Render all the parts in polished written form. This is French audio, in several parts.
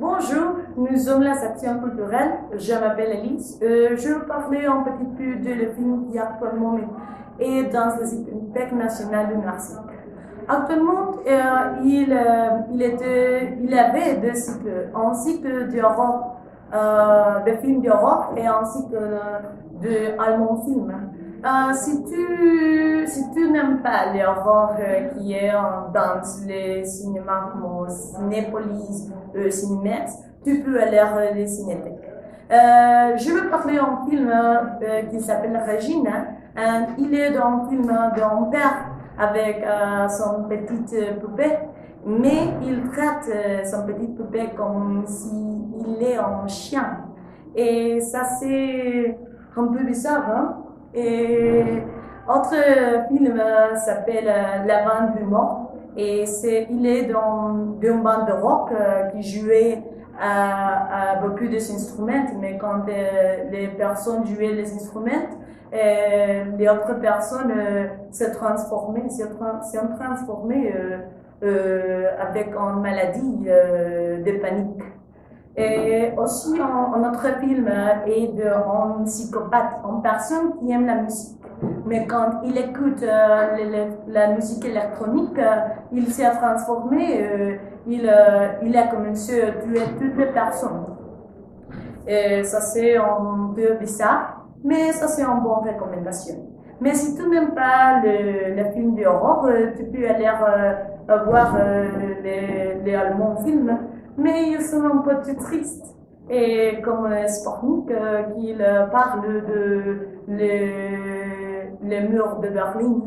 Bonjour, nous sommes la section culturelle. Je m'appelle Alice. Je vais parler un petit peu de le film qui actuellement est dans la Cinémathèque nationale du Mexique. Actuellement, il avait deux cycles, un cycle d'Europe, de films d'Europe et un cycle de allemand film. Si tu n'aimes pas l'horreur qui est dans les cinémas comme Cinépolis, Cinémax, tu peux aller à les cinéthèques. Je vais parler d'un film qui s'appelle Regina. Il est un film d'un père avec son petite poupée, mais il traite son petite poupée comme s'il est un chien. Et ça, c'est un peu bizarre, hein? Et autre film s'appelle La bande du mort et il est dans une bande de rock qui jouait à beaucoup d'instruments, mais quand les personnes jouaient les instruments, les autres personnes se transformaient avec une maladie de panique. Et aussi, un autre film est d'un psychopathe, une personne qui aime la musique. Mais quand il écoute la musique électronique, il s'est transformé, il a commencé à tuer toutes les personnes. Et ça, c'est un peu bizarre, mais ça, c'est une bonne recommandation. Mais si tu n'aimes pas le film d'horreur, tu peux aller voir les Allemands films. Mais ils sont un peu tristes. Et comme Sportnik, qu'il parle de les murs de Berlin.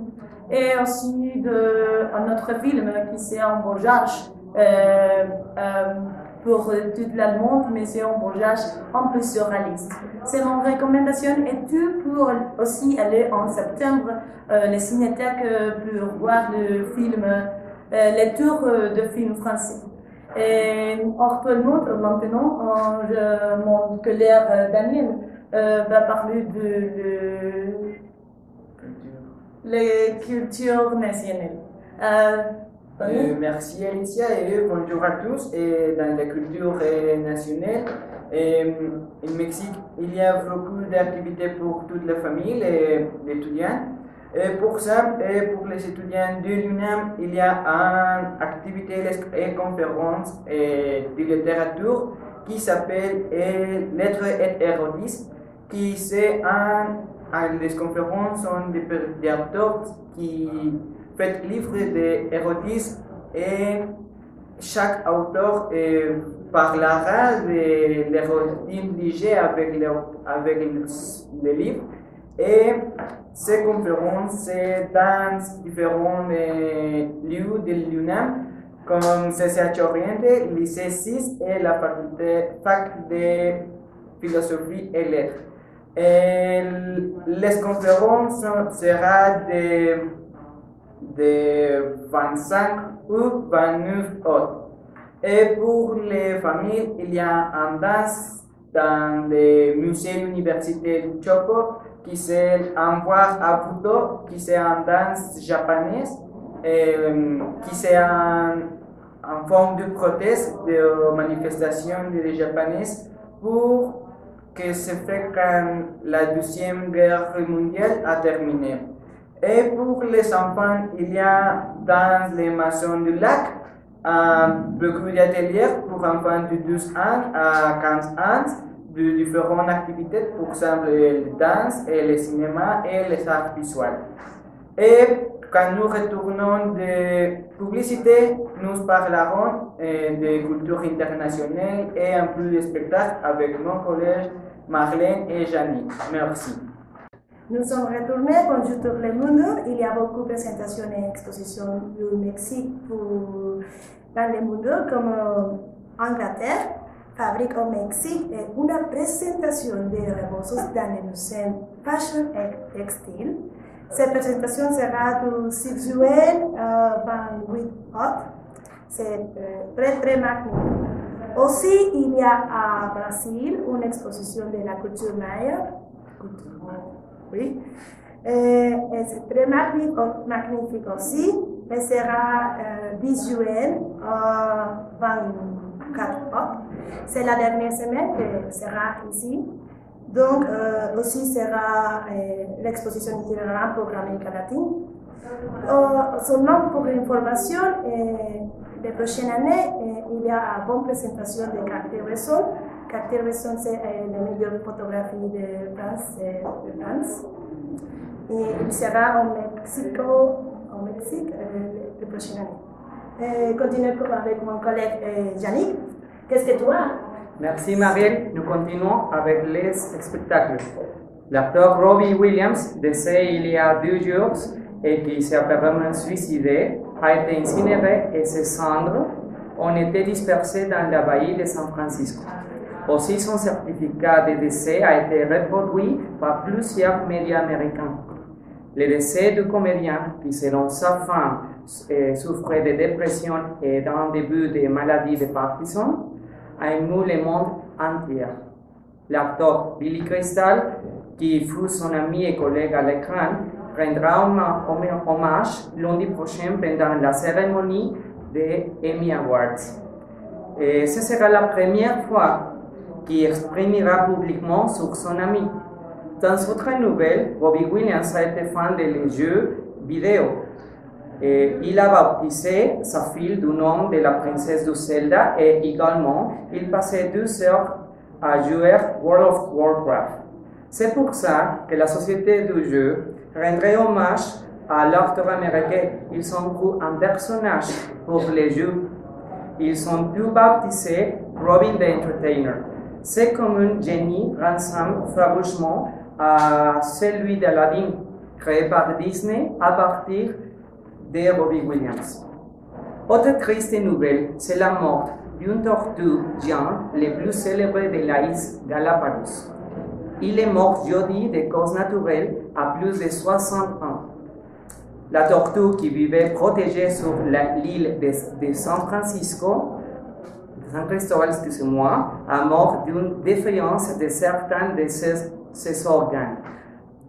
Et aussi un autre film qui c'est un voyage pour toute l'Allemande, mais c'est un voyage un peu surréaliste. C'est mon recommandation et tu peux aussi aller en septembre les cinéthèques pour voir le film, les tours de films français. Et actuellement, maintenant, mon collègue Daniel va parler de les cultures nationales. Merci Alicia et bonjour à tous. Et dans la culture nationale, au Mexique, il y a beaucoup d'activités pour toute la famille, les étudiants. Et pour ça, pour les étudiants de l'UNAM, il y a une activité et conférence de littérature qui s'appelle Lettres et érotisme, qui c'est les conférences sont des auteurs qui font livres d'érotisme et chaque auteur parlera de l'érotisme lié avec les livres. Et ces conférences, c'est dans différents lieux de l'UNAM, comme CCH Oriente, lycée 6 et la fac de philosophie et lettres. Et les conférences seront de 25 ou 29 autres. Et pour les familles, il y a un danse dans le musée de l'université du Choco, qui c'est un voir à Budo, qui c'est un danse japonaise, qui c'est en forme de prothèse de manifestation des japonaises pour que se fait quand la Deuxième Guerre mondiale a terminé. Et pour les enfants, il y a dans les maisons du lac beaucoup d'ateliers pour enfants de 12 ans à 15 ans de différentes activités, pour exemple la danse, et le cinéma et les arts visuels. Et quand nous retournons de publicité, nous parlerons de culture internationale et un peu de spectacle avec mon collège Marlène et Janie. Merci. Nous sommes retournés, bonjour tout le monde. Il y a beaucoup de présentations et expositions du Mexique dans le monde, comme Angleterre, Fabrique au Mexique, et une présentation des rebosos dans le musée Fashion et Textile. Cette présentation sera du 6 juin 28 août. C'est très magnifique. Aussi, il y a à Brésil une exposition de la culture maya. Oui. Et c'est très magnifique aussi. Et sera 10 juin 20 4 autres. C'est la dernière semaine que sera ici. Donc, aussi sera l'exposition itinérante pour l'Amérique latine. Seulement pour l'information, les prochaines années, il y a une bonne présentation de Cartier-Bresson. Cartier-Bresson, c'est la meilleure photographie de France. Et il sera au Mexique la prochaine année. Continuons avec mon collègue Yannick. Qu'est-ce que tu as? Merci Marielle. Nous continuons avec les spectacles. L'acteur Robbie Williams, décédé il y a 2 jours et qui s'est apparemment suicidé, a été incinéré et ses cendres ont été dispersées dans la baie de San Francisco. Aussi, son certificat de décès a été reproduit par plusieurs médias américains. Le décès du comédien, qui selon sa femme souffrait de dépression et d'un début de maladie de Parkinson, a ému le monde entier. L'acteur Billy Crystal, qui fut son ami et collègue à l'écran, rendra hommage lundi prochain pendant la cérémonie des Emmy Awards. Et ce sera la première fois qu'il exprimera publiquement sur son ami. Dans autre nouvelle, Robbie Williams a été fan des jeux vidéo. Et il a baptisé sa fille du nom de la princesse de Zelda et également, il passait 2 heures à jouer World of Warcraft. C'est pour ça que la société du jeu rendrait hommage à l'acteur américain. Ils ont pris un personnage pour les jeux. Ils ont pu baptiser Robin the Entertainer. C'est comme un génie ressemble farouchement à celui d'Aladdin, créé par Disney à partir de Robbie Williams. Autre triste nouvelle, c'est la mort d'une tortue géante les plus célèbres de l'île Galapagos. Il est mort jeudi de cause naturelle à plus de 60 ans. La tortue qui vivait protégée sur l'île de San Cristobal, a mort d'une défaillance de certains de ses organes.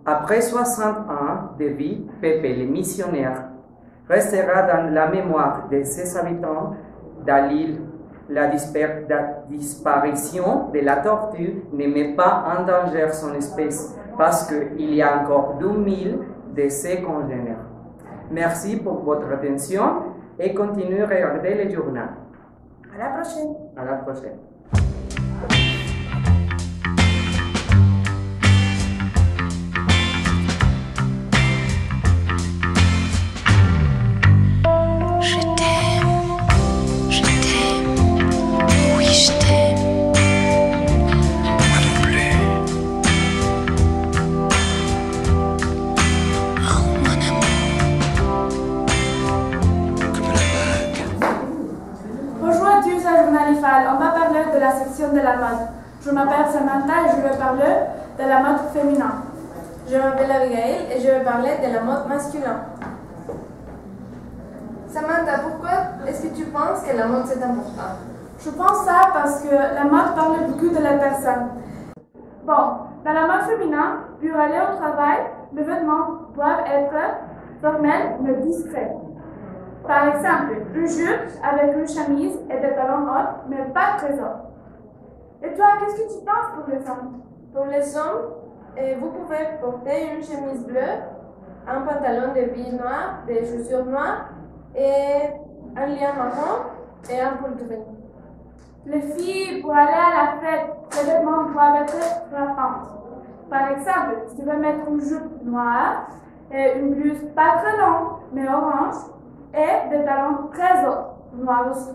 Après 60 ans de vie, Pepe, le missionnaire, restera dans la mémoire de ses habitants de l'île. La disparition de la tortue ne met pas en danger son espèce parce qu'il y a encore 2000 de ses congénères. Merci pour votre attention et continuez à regarder le journal. À la prochaine. À la prochaine. On va parler de la section de la mode. Je m'appelle Samantha et je vais parler de la mode féminin. Je m'appelle Abigail et je vais parler de la mode masculine. Samantha, pourquoi est-ce que tu penses que la mode c'est important? Je pense ça parce que la mode parle beaucoup de la personne. Bon, dans la mode féminin, pour aller au travail, les vêtements doivent être formels mais discrets. Par exemple, une jupe avec une chemise et des talons hauts, mais pas très hauts. Et toi, qu'est-ce que tu penses pour les hommes? Pour les hommes, vous pouvez porter une chemise bleue, un pantalon de billes noires, des chaussures noires, et un lien marron et un pull gris. Les filles, pour aller à la fête, les vêtements doivent être frappants. Par exemple, si tu veux mettre une jupe noire et une blouse pas très longue, mais orange, et des talons très hauts, noirs aussi.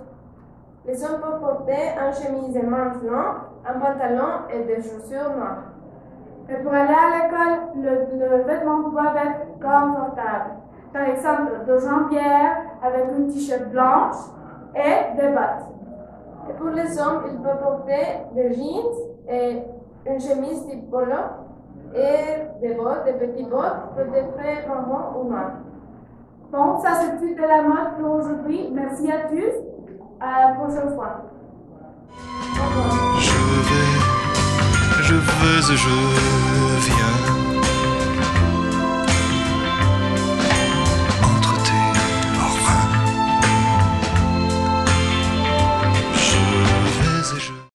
Les hommes peuvent porter une chemise de manches longues, un pantalon et des chaussures noires. Et pour aller à l'école, le vêtement doit être confortable. Par exemple, des jambières avec une t-shirt blanche et des bottes. Et pour les hommes, ils peuvent porter des jeans et une chemise type polo et des bottes, des petites bottes, peut-être marron ou noires. Bon, ça c'est tout de la mode pour aujourd'hui. Merci à tous. À la prochaine fois. Je vais, je viens.